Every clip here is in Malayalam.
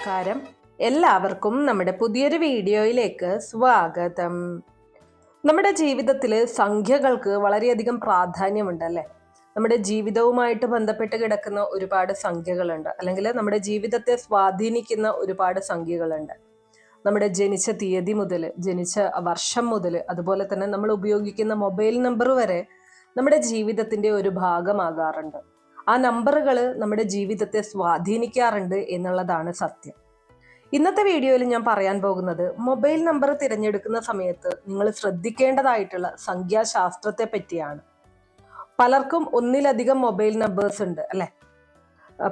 നമസ്കാരം. എല്ലാവർക്കും നമ്മുടെ പുതിയൊരു വീഡിയോയിലേക്ക് സ്വാഗതം. നമ്മുടെ ജീവിതത്തിൽ സംഖ്യകൾക്ക് വളരെയധികം പ്രാധാന്യമുണ്ട് അല്ലേ? നമ്മുടെ ജീവിതവുമായിട്ട് ബന്ധപ്പെട്ട് കിടക്കുന്ന ഒരുപാട് സംഖ്യകളുണ്ട്, അല്ലെങ്കിൽ നമ്മുടെ ജീവിതത്തെ സ്വാധീനിക്കുന്ന ഒരുപാട് സംഖ്യകളുണ്ട്. നമ്മുടെ ജനിച്ച തീയതി മുതൽ, ജനിച്ച വർഷം മുതൽ, അതുപോലെ തന്നെ നമ്മൾ ഉപയോഗിക്കുന്ന മൊബൈൽ നമ്പർ വരെ നമ്മുടെ ജീവിതത്തിന്റെ ഒരു ഭാഗമാകാറുണ്ട്. ആ നമ്പറുകൾ നമ്മുടെ ജീവിതത്തെ സ്വാധീനിക്കാറുണ്ട് എന്നുള്ളതാണ് സത്യം. ഇന്നത്തെ വീഡിയോയിൽ ഞാൻ പറയാൻ പോകുന്നത് മൊബൈൽ നമ്പർ തിരഞ്ഞെടുക്കുന്ന സമയത്ത് നിങ്ങൾ ശ്രദ്ധിക്കേണ്ടതായിട്ടുള്ള സംഖ്യാശാസ്ത്രത്തെ പറ്റിയാണ്. പലർക്കും ഒന്നിലധികം മൊബൈൽ നമ്പേഴ്സ് ഉണ്ട് അല്ലെ?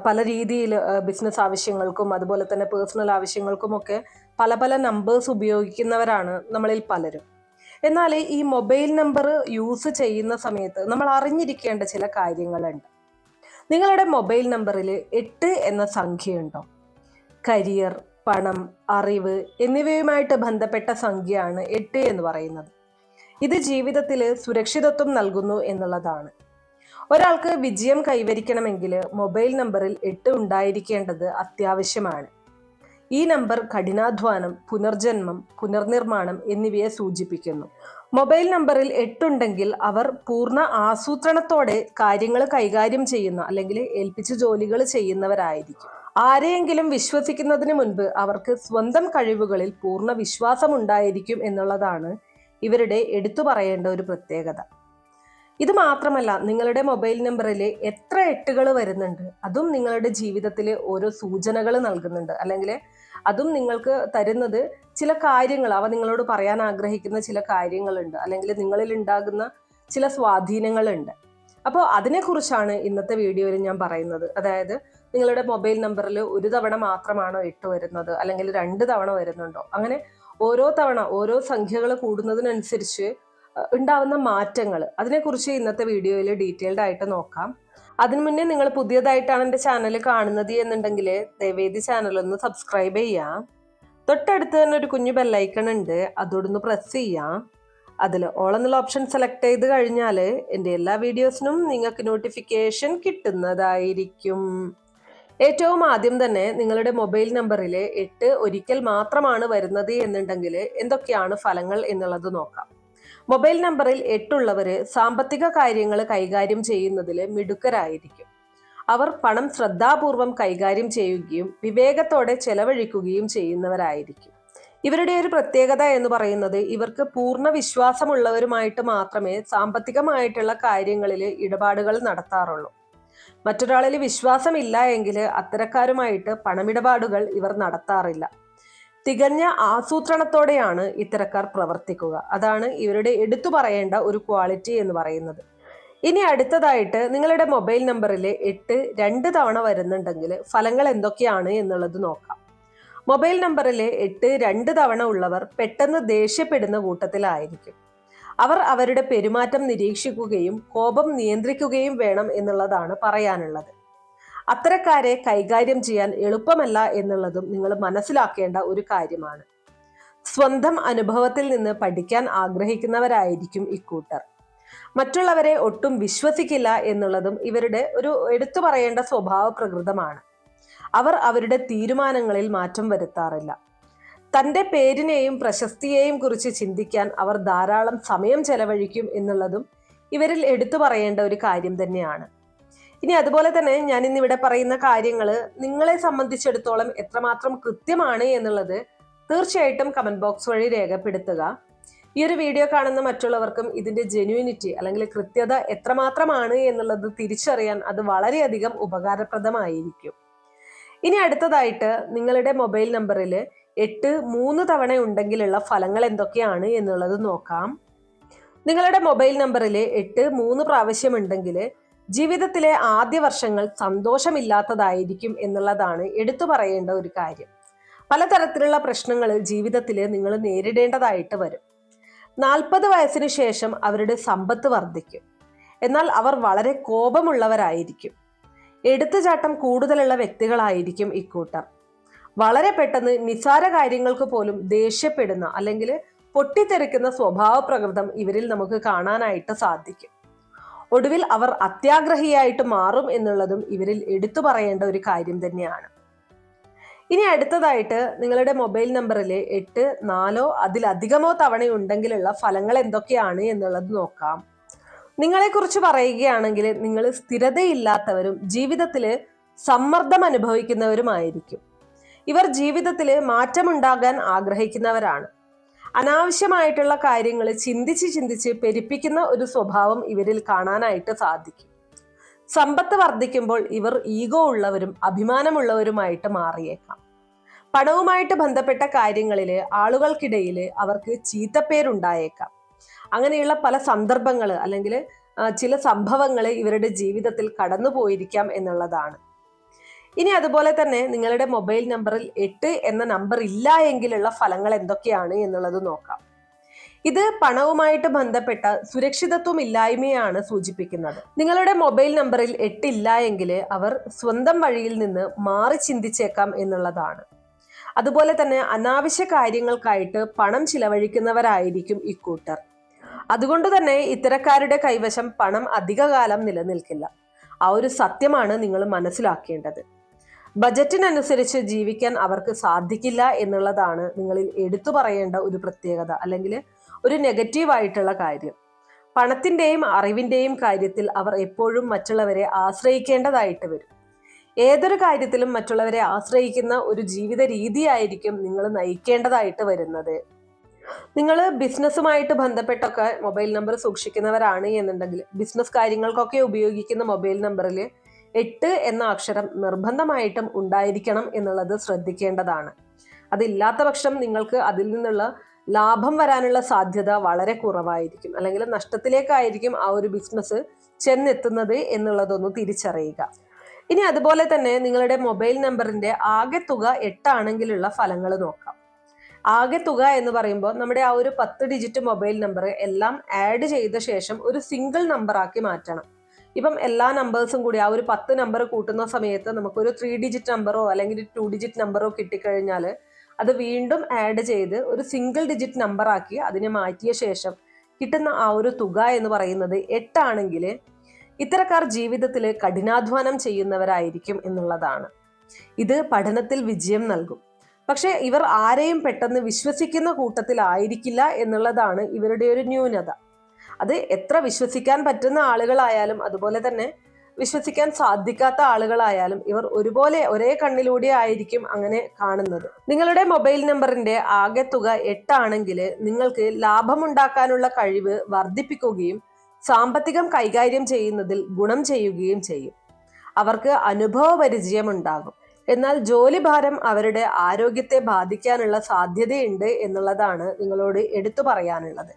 പല രീതിയിൽ ബിസിനസ് ആവശ്യങ്ങൾക്കും അതുപോലെ തന്നെ പേഴ്സണൽ ആവശ്യങ്ങൾക്കും ഒക്കെ പല പല നമ്പേഴ്സ് ഉപയോഗിക്കുന്നവരാണ് നമ്മളിൽ പലരും. എന്നാൽ ഈ മൊബൈൽ നമ്പർ യൂസ് ചെയ്യുന്ന സമയത്ത് നമ്മൾ അറിഞ്ഞിരിക്കേണ്ട ചില കാര്യങ്ങളുണ്ട്. നിങ്ങളുടെ മൊബൈൽ നമ്പറിൽ 8 എന്ന സംഖ്യയുണ്ടോ? കരിയർ, പണം, അറിവ് എന്നിവയുമായിട്ട് ബന്ധപ്പെട്ട സംഖ്യയാണ് 8 എന്ന് പറയുന്നത്. ഇത് ജീവിതത്തിൽ സുരക്ഷിതത്വം നൽകുന്നു എന്നുള്ളതാണ്. ഒരാൾക്ക് വിജയം കൈവരിക്കണമെങ്കിൽ മൊബൈൽ നമ്പറിൽ 8 ഉണ്ടായിരിക്കേണ്ടത് അത്യാവശ്യമാണ്. ഈ നമ്പർ കഠിനാധ്വാനം, പുനർജന്മം, പുനർനിർമ്മാണം എന്നിവയെ സൂചിപ്പിക്കുന്നു. മൊബൈൽ നമ്പറിൽ 8 ഉണ്ടെങ്കിൽ അവർ പൂർണ്ണ ആസൂത്രണത്തോടെ കാര്യങ്ങൾ കൈകാര്യം ചെയ്യുന്ന അല്ലെങ്കിൽ ഏൽപ്പിച്ച ജോലികൾ ചെയ്യുന്നവരായിരിക്കും. ആരെയെങ്കിലും വിശ്വസിക്കുന്നതിന് മുൻപ് അവർക്ക് സ്വന്തം കഴിവുകളിൽ പൂർണ്ണ വിശ്വാസം ഉണ്ടായിരിക്കും എന്നുള്ളതാണ് ഇവരുടെ എടുത്തു പറയേണ്ട ഒരു പ്രത്യേകത. ഇത് മാത്രമല്ല, നിങ്ങളുടെ മൊബൈൽ നമ്പറിൽ എത്ര 8കൾ വരുന്നുണ്ട് അതും നിങ്ങളുടെ ജീവിതത്തിലെ ഓരോ സൂചനകൾ നൽകുന്നുണ്ട്, അല്ലെങ്കിൽ അതും നിങ്ങൾക്ക് തരുന്നത് ചില കാര്യങ്ങൾ, അവ നിങ്ങളോട് പറയാൻ ആഗ്രഹിക്കുന്ന ചില കാര്യങ്ങളുണ്ട്, അല്ലെങ്കിൽ നിങ്ങളിൽ ഉണ്ടാകുന്ന ചില സ്വാധീനങ്ങളുണ്ട്. അപ്പോൾ അതിനെക്കുറിച്ചാണ് ഇന്നത്തെ വീഡിയോയിൽ ഞാൻ പറയുന്നത്. അതായത് നിങ്ങളുടെ മൊബൈൽ നമ്പറിൽ ഒരു തവണ മാത്രമാണോ 8 വരുന്നത്, അല്ലെങ്കിൽ 2 തവണ വരുന്നുണ്ടോ? അങ്ങനെ ഓരോ തവണ ഓരോ സംഖ്യകൾ കൂടുന്നതിനനുസരിച്ച് ഉണ്ടാവുന്ന മാറ്റങ്ങൾ, അതിനെക്കുറിച്ച് ഇന്നത്തെ വീഡിയോയിൽ ഡീറ്റെയിൽഡ് ആയിട്ട് നോക്കാം. അതിനു മുന്നേ നിങ്ങൾ പുതിയതായിട്ടാണ് എൻ്റെ ചാനൽ കാണുന്നത് എന്നുണ്ടെങ്കിൽ ദയവേദി ചാനൽ ഒന്ന് സബ്സ്ക്രൈബ് ചെയ്യാം. തൊട്ടടുത്ത് തന്നെ ഒരു കുഞ്ഞു ബെല്ലൈക്കൺ ഉണ്ട്, അതോടൊന്ന് പ്രസ് ചെയ്യാം. അതിൽ ഓൾ എന്നുള്ള ഓപ്ഷൻ സെലക്ട് ചെയ്ത് കഴിഞ്ഞാൽ എൻ്റെ എല്ലാ വീഡിയോസിനും നിങ്ങൾക്ക് നോട്ടിഫിക്കേഷൻ കിട്ടുന്നതായിരിക്കും. ഏറ്റവും ആദ്യം തന്നെ നിങ്ങളുടെ മൊബൈൽ നമ്പറിൽ 8 ഒരിക്കൽ മാത്രമാണ് വരുന്നത് എന്നുണ്ടെങ്കിൽ എന്തൊക്കെയാണ് ഫലങ്ങൾ എന്നുള്ളത് നോക്കാം. മൊബൈൽ നമ്പറിൽ 8 ഉള്ളവര് സാമ്പത്തിക കാര്യങ്ങൾ കൈകാര്യം ചെയ്യുന്നതിൽ മിടുക്കരായിരിക്കും. അവർ പണം ശ്രദ്ധാപൂർവം കൈകാര്യം ചെയ്യുകയും വിവേകത്തോടെ ചെലവഴിക്കുകയും ചെയ്യുന്നവരായിരിക്കും. ഇവരുടെ ഒരു പ്രത്യേകത എന്ന് പറയുന്നത് ഇവർക്ക് പൂർണ്ണ വിശ്വാസമുള്ളവരുമായിട്ട് മാത്രമേ സാമ്പത്തികമായിട്ടുള്ള കാര്യങ്ങളിൽ ഇടപാടുകൾ നടത്താറുള്ളൂ. മറ്റൊരാളിൽ വിശ്വാസമില്ല എങ്കിൽ അത്തരക്കാരുമായിട്ട് പണമിടപാടുകൾ ഇവർ നടത്താറില്ല. തികഞ്ഞ ആസൂത്രണത്തോടെയാണ് ഇത്തരക്കാർ പ്രവർത്തിക്കുക. അതാണ് ഇവരുടെ എടുത്തു പറയേണ്ട ഒരു ക്വാളിറ്റി എന്ന് പറയുന്നത്. ഇനി അടുത്തതായിട്ട് നിങ്ങളുടെ മൊബൈൽ നമ്പറിൽ 8 2 തവണ വരുന്നുണ്ടെങ്കിൽ ഫലങ്ങൾ എന്തൊക്കെയാണ് എന്നുള്ളത് നോക്കാം. മൊബൈൽ നമ്പറിൽ 8 2 തവണ ഉള്ളവർ പെട്ടെന്ന് ദേഷ്യപ്പെടുന്ന കൂട്ടത്തിലായിരിക്കും. അവർ അവരുടെ പെരുമാറ്റം നിരീക്ഷിക്കുകയും കോപം നിയന്ത്രിക്കുകയും വേണം എന്നുള്ളതാണ് പറയാനുള്ളത്. അത്തരക്കാരെ കൈകാര്യം ചെയ്യാൻ എളുപ്പമല്ല എന്നുള്ളതും നിങ്ങൾ മനസ്സിലാക്കേണ്ട ഒരു കാര്യമാണ്. സ്വന്തം അനുഭവത്തിൽ നിന്ന് പഠിക്കാൻ ആഗ്രഹിക്കുന്നവരായിരിക്കും ഇക്കൂട്ടർ. മറ്റുള്ളവരെ ഒട്ടും വിശ്വസിക്കില്ല എന്നുള്ളതും ഇവരുടെ ഒരു എടുത്തു പറയേണ്ട സ്വഭാവ പ്രകൃതമാണ്. അവർ അവരുടെ തീരുമാനങ്ങളിൽ മാറ്റം വരുത്താറില്ല. തൻ്റെ പേരിനെയും പ്രശസ്തിയെയും കുറിച്ച് ചിന്തിക്കാൻ അവർ ധാരാളം സമയം ചെലവഴിക്കും എന്നുള്ളതും ഇവരിൽ എടുത്തു പറയേണ്ട ഒരു കാര്യം തന്നെയാണ്. ഇനി അതുപോലെ തന്നെ ഞാൻ ഇന്നിവിടെ പറയുന്ന കാര്യങ്ങൾ നിങ്ങളെ സംബന്ധിച്ചിടത്തോളം എത്രമാത്രം കൃത്യമാണ് എന്നുള്ളത് തീർച്ചയായിട്ടും കമന്റ് ബോക്സ് വഴി രേഖപ്പെടുത്തുക. ഈ ഒരു വീഡിയോ കാണുന്ന മറ്റുള്ളവർക്കും ഇതിന്റെ ജെന്യൂനിറ്റി അല്ലെങ്കിൽ കൃത്യത എത്രമാത്രമാണ് എന്നുള്ളത് തിരിച്ചറിയാൻ അത് വളരെയധികം ഉപകാരപ്രദമായിരിക്കും. ഇനി അടുത്തതായിട്ട് നിങ്ങളുടെ മൊബൈൽ നമ്പറിൽ 8 3 തവണ ഉണ്ടെങ്കിലുള്ള ഫലങ്ങൾ എന്തൊക്കെയാണ് എന്നുള്ളത് നോക്കാം. നിങ്ങളുടെ മൊബൈൽ നമ്പറിൽ 8 3 പ്രാവശ്യം ഉണ്ടെങ്കിൽ ജീവിതത്തിലെ ആദ്യ വർഷങ്ങൾ സന്തോഷമില്ലാത്തതായിരിക്കും എന്നുള്ളതാണ് എടുത്തു പറയേണ്ട ഒരു കാര്യം. പലതരത്തിലുള്ള പ്രശ്നങ്ങൾ ജീവിതത്തിൽ നിങ്ങൾ നേരിടേണ്ടതായിട്ട് വരും. 40 വയസ്സിന് ശേഷം അവരുടെ സമ്പത്ത് വർദ്ധിക്കും. എന്നാൽ അവർ വളരെ കോപമുള്ളവരായിരിക്കും. എടുത്തുചാട്ടം കൂടുതലുള്ള വ്യക്തികളായിരിക്കും ഇക്കൂട്ടർ. വളരെ പെട്ടെന്ന് നിസ്സാര കാര്യങ്ങൾക്ക് പോലും ദേഷ്യപ്പെടുന്ന അല്ലെങ്കിൽ പൊട്ടിത്തെറിക്കുന്ന സ്വഭാവ പ്രകൃതം ഇവരിൽ നമുക്ക് കാണാനായിട്ട് സാധിക്കും. ഒടുവിൽ അവർ അത്യാഗ്രഹിയായിട്ട് മാറും എന്നുള്ളതും ഇവരിൽ എടുത്തു പറയേണ്ട ഒരു കാര്യം തന്നെയാണ്. ഇനി അടുത്തതായിട്ട് നിങ്ങളുടെ മൊബൈൽ നമ്പറിൽ 8, 4 അതിലധികമോ തവണയുണ്ടെങ്കിലുള്ള ഫലങ്ങൾ എന്തൊക്കെയാണ് എന്നുള്ളത് നോക്കാം. നിങ്ങളെക്കുറിച്ച് പറയുകയാണെങ്കിൽ നിങ്ങൾ സ്ഥിരതയില്ലാത്തവരും ജീവിതത്തിൽ സമ്മർദ്ദം അനുഭവിക്കുന്നവരുമായിരിക്കും. ഇവർ ജീവിതത്തിൽ മാറ്റമുണ്ടാകാൻ ആഗ്രഹിക്കുന്നവരാണ്. അനാവശ്യമായിട്ടുള്ള കാര്യങ്ങൾ ചിന്തിച്ച് പെരുപ്പിക്കുന്ന ഒരു സ്വഭാവം ഇവരിൽ കാണാനായിട്ട് സാധിക്കും. സമ്പത്ത് വർദ്ധിക്കുമ്പോൾ ഇവർ ഈഗോ ഉള്ളവരും അഭിമാനമുള്ളവരുമായിട്ട് മാറിയേക്കാം. പണവുമായിട്ട് ബന്ധപ്പെട്ട കാര്യങ്ങളിൽ ആളുകൾക്കിടയിൽ അവർക്ക് ചീത്തപ്പേരുണ്ടായേക്കാം. അങ്ങനെയുള്ള പല സന്ദർഭങ്ങൾ അല്ലെങ്കിൽ ചില സംഭവങ്ങൾ ഇവരുടെ ജീവിതത്തിൽ കടന്നു പോയിരിക്കാം എന്നുള്ളതാണ്. ഇനി അതുപോലെ തന്നെ നിങ്ങളുടെ മൊബൈൽ നമ്പറിൽ 8 എന്ന നമ്പർ ഇല്ല എങ്കിലുള്ള ഫലങ്ങൾ എന്തൊക്കെയാണ് എന്നുള്ളത് നോക്കാം. ഇത് പണവുമായിട്ട് ബന്ധപ്പെട്ട സുരക്ഷിതത്വം ഇല്ലായ്മയാണ് സൂചിപ്പിക്കുന്നത്. നിങ്ങളുടെ മൊബൈൽ നമ്പറിൽ 8 ഇല്ല എങ്കിൽ അവർ സ്വന്തം വഴിയിൽ നിന്ന് മാറി ചിന്തിച്ചേക്കാം എന്നുള്ളതാണ്. അതുപോലെ തന്നെ അനാവശ്യ കാര്യങ്ങൾക്കായിട്ട് പണം ചിലവഴിക്കുന്നവരായിരിക്കും ഇക്കൂട്ടർ. അതുകൊണ്ട് തന്നെ ഇത്തരക്കാരുടെ കൈവശം പണം അധികകാലം നിലനിൽക്കില്ല. ആ ഒരു സത്യമാണ് നിങ്ങൾ മനസ്സിലാക്കേണ്ടത്. ബജറ്റിനനുസരിച്ച് ജീവിക്കാൻ അവർക്ക് സാധിക്കില്ല എന്നുള്ളതാണ് നിങ്ങളിൽ എടുത്തു പറയേണ്ട ഒരു പ്രത്യേകത അല്ലെങ്കിൽ ഒരു നെഗറ്റീവായിട്ടുള്ള കാര്യം. പണത്തിൻ്റെയും അറിവിൻ്റെയും കാര്യത്തിൽ അവർ എപ്പോഴും മറ്റുള്ളവരെ ആശ്രയിക്കേണ്ടതായിട്ട് വരും. ഏതൊരു കാര്യത്തിലും മറ്റുള്ളവരെ ആശ്രയിക്കുന്ന ഒരു ജീവിത രീതിയായിരിക്കും നിങ്ങൾ നയിക്കേണ്ടതായിട്ട് വരുന്നത്. നിങ്ങൾ ബിസിനസ്സുമായിട്ട് ബന്ധപ്പെട്ടൊക്കെ മൊബൈൽ നമ്പർ സൂക്ഷിക്കുന്നവരാണ് എന്നുണ്ടെങ്കിൽ ബിസിനസ് കാര്യങ്ങൾക്കൊക്കെ ഉപയോഗിക്കുന്ന മൊബൈൽ നമ്പറിൽ 8 എന്ന അക്ഷരം നിർബന്ധമായിട്ടും ഉണ്ടായിരിക്കണം എന്നുള്ളത് ശ്രദ്ധിക്കേണ്ടതാണ്. അതില്ലാത്ത പക്ഷം നിങ്ങൾക്ക് അതിൽ നിന്നുള്ള ലാഭം വരാനുള്ള സാധ്യത വളരെ കുറവായിരിക്കും, അല്ലെങ്കിൽ നഷ്ടത്തിലേക്കായിരിക്കും ആ ഒരു ബിസിനസ് ചെന്നെത്തുന്നത് എന്നുള്ളതൊന്ന് തിരിച്ചറിയുക. ഇനി അതുപോലെ തന്നെ നിങ്ങളുടെ മൊബൈൽ നമ്പറിന്റെ ആകെ തുക 8 ആണെങ്കിലുള്ള ഫലങ്ങൾ നോക്കാം. ആകെ തുക എന്ന് പറയുമ്പോൾ നമ്മുടെ ആ ഒരു 10 ഡിജിറ്റ് മൊബൈൽ നമ്പർ എല്ലാം ആഡ് ചെയ്ത ശേഷം ഒരു സിംഗിൾ നമ്പർ ആക്കി മാറ്റണം. ഇപ്പം എല്ലാ നമ്പേഴ്സും കൂടി ആ ഒരു 10 നമ്പർ കൂട്ടുന്ന സമയത്ത് നമുക്കൊരു 3 ഡിജിറ്റ് നമ്പറോ അല്ലെങ്കിൽ 2 ഡിജിറ്റ് നമ്പറോ കിട്ടിക്കഴിഞ്ഞാൽ അത് വീണ്ടും ആഡ് ചെയ്ത് ഒരു സിംഗിൾ ഡിജിറ്റ് നമ്പർ ആക്കി അതിനെ മാറ്റിയ ശേഷം കിട്ടുന്ന ആ ഒരു തുക എന്ന് പറയുന്നത് 8 ആണെങ്കിൽ ഇത്തരക്കാർ ജീവിതത്തിൽ കഠിനാധ്വാനം ചെയ്യുന്നവരായിരിക്കും എന്നുള്ളതാണ്. ഇത് പഠനത്തിൽ വിജയം നൽകും. പക്ഷെ ഇവർ ആരെയും പെട്ടെന്ന് വിശ്വസിക്കുന്ന കൂട്ടത്തിലായിരിക്കില്ല എന്നുള്ളതാണ് ഇവരുടെ ഒരു ന്യൂനത. അത് എത്ര വിശ്വസിക്കാൻ പറ്റുന്ന ആളുകളായാലും അതുപോലെ തന്നെ വിശ്വസിക്കാൻ സാധിക്കാത്ത ആളുകളായാലും ഇവർ ഒരുപോലെ ഒരേ കണ്ണിലൂടെ ആയിരിക്കും അങ്ങനെ കാണുന്നത്. നിങ്ങളുടെ മൊബൈൽ നമ്പറിന്റെ ആകെ തുക 8 ആണെങ്കിൽ നിങ്ങൾക്ക് ലാഭമുണ്ടാക്കാനുള്ള കഴിവ് വർദ്ധിപ്പിക്കുകയും സാമ്പത്തികം കൈകാര്യം ചെയ്യുന്നതിൽ ഗുണം ചെയ്യുകയും ചെയ്യും. അവർക്ക് അനുഭവ പരിചയമുണ്ടാകും. എന്നാൽ ജോലിഭാരം അവരുടെ ആരോഗ്യത്തെ ബാധിക്കാനുള്ള സാധ്യതയുണ്ട് എന്നുള്ളതാണ് നിങ്ങളോട് എടുത്തു പറയാനുള്ളത്.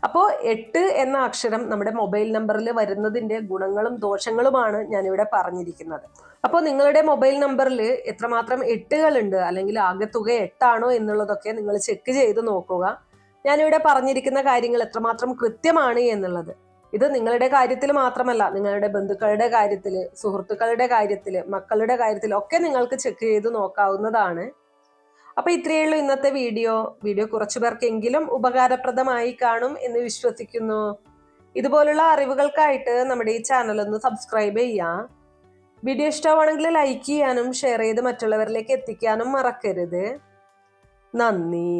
അപ്പോൾ 8 എന്ന അക്ഷരം നമ്മുടെ മൊബൈൽ നമ്പറിൽ വരുന്നതിൻ്റെ ഗുണങ്ങളും ദോഷങ്ങളുമാണ് ഞാനിവിടെ പറഞ്ഞിരിക്കുന്നത്. അപ്പോൾ നിങ്ങളുടെ മൊബൈൽ നമ്പറിൽ എത്രമാത്രം 8കളുണ്ട് അല്ലെങ്കിൽ ആകെ തുക 8 ആണോ എന്നുള്ളതൊക്കെ നിങ്ങൾ ചെക്ക് ചെയ്ത് നോക്കുക. ഞാനിവിടെ പറഞ്ഞിരിക്കുന്ന കാര്യങ്ങൾ എത്രമാത്രം കൃത്യമാണ് എന്നുള്ളത്. ഇത് നിങ്ങളുടെ കാര്യത്തിൽ മാത്രമല്ല, നിങ്ങളുടെ ബന്ധുക്കളുടെ കാര്യത്തിൽ, സുഹൃത്തുക്കളുടെ കാര്യത്തിൽ, മക്കളുടെ കാര്യത്തിൽ ഒക്കെ നിങ്ങൾക്ക് ചെക്ക് ചെയ്ത് നോക്കാവുന്നതാണ്. അപ്പൊ ഇത്രയേ ഉള്ളൂ ഇന്നത്തെ വീഡിയോ കുറച്ചു പേർക്കെങ്കിലും ഉപകാരപ്രദമായി കാണും എന്ന് വിശ്വസിക്കുന്നു. ഇതുപോലുള്ള അറിവുകൾക്കായിട്ട് നമ്മുടെ ഈ ചാനൽ ഒന്ന് സബ്സ്ക്രൈബ് ചെയ്യാം. വീഡിയോ ഇഷ്ടമാണെങ്കിൽ ലൈക്ക് ചെയ്യാനും ഷെയർ ചെയ്ത് മറ്റുള്ളവരിലേക്ക് എത്തിക്കാനും മറക്കരുത്. നന്ദി.